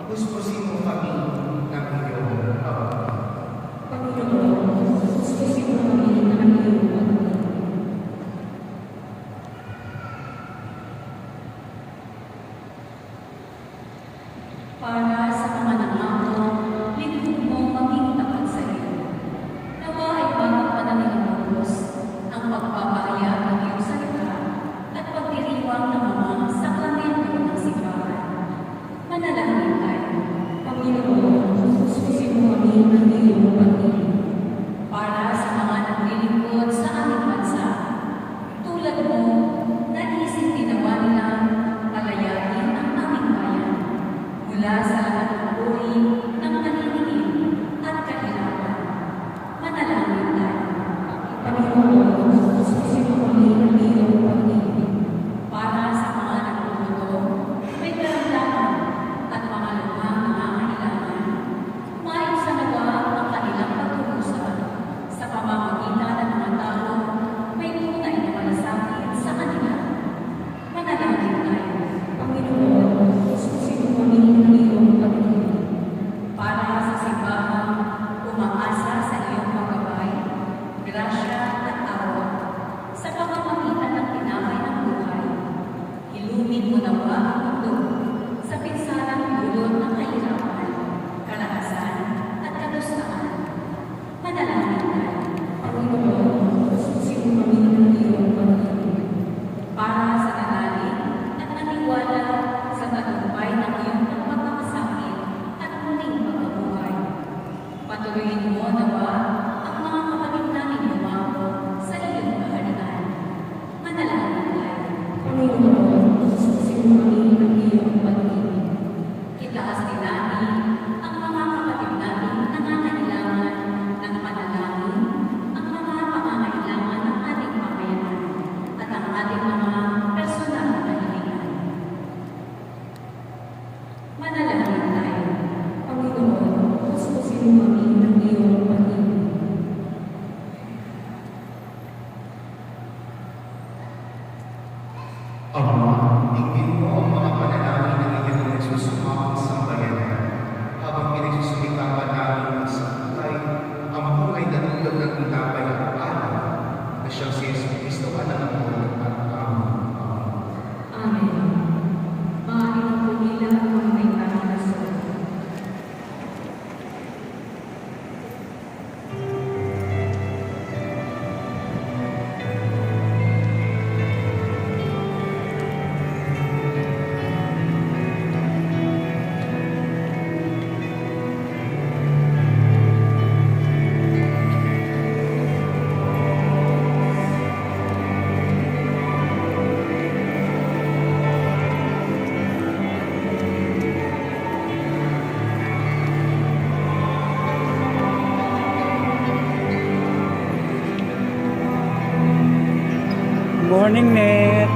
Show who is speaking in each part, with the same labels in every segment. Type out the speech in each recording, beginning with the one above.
Speaker 1: Puspusin mo kami ng iyong pagmamahal.
Speaker 2: Panginoon, puspusin mo kami ng iyong pagmamahal. Para sa mga nangako, lingkod mo maging tapat sa iyo. Nawa ay bagong pananalangos ang pagpapahayag ng iyong salita at pagdiriwang ng mga sakramento ng simbahan. Manalangin tayo. Panginoon, puspusin mo kami ng iyong pag-ibig. Para sa mga naglilingkod sa aming bansa, tulad mo, naisip ginawa nila palayain ang aming bayan mula sa lahat ng uri ng paniningin at kahirapan. Manalangin tayo. Panginoon, puspusin mo kami ng iyong pag-ibig. Para sa mga naglulutong, may karamdaman at mga lumang nangangailangan, maisanawa ang kanilang pagtutusan sa pamamagitan ng mga tao may tunay na malasakit sa kanila. Manalangin tayo. Panginoon, puspusin mo kami ng iyong pag-ibig. Para sa simbahang umaasa sa iyong paggabay, grasya at awa, sa pamamagitan ng tinapay ng buhay, ilumin mo nawa ang mundo sa pinsarang dulot ng kahirapan, kalakasan at kadustuhan. Manalangin tayo. Panginoon, puspusin mo kami ng iyong pag-ibig. Para sa nanalig at naniwala sa tagumpay ng iyong pagpapakasakit at muling pagkabuhay. Patuloyin mo nawa ang mga kapatid namin lumako sa iyong kaharian. Manalangin tayo. Panginoon, puspusin mo kami ng iyong pag-ibig. Itaas din namin ang mga kapatid namin nangangailangan ng panalangin, ang mga pangangailangan ng ating pamayanan, at ang ating mga personal na kahilingan. Manalangin tayo. Panginoon, puspusin mo kami ng iyong pag-ibig.
Speaker 1: Ama, tingin mo ang mga panalangin ng iyong nagsusumamang sambayanan habang pinagsusumikapan namin sa buhay, ang buhay na tulad ng tinapay at alam na siyang si Yesu Cristo anak mo at aming Ama.
Speaker 2: Amen. Maaari ng pumila ang may karanasan.
Speaker 3: Morning, Net.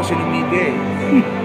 Speaker 4: si Lumide.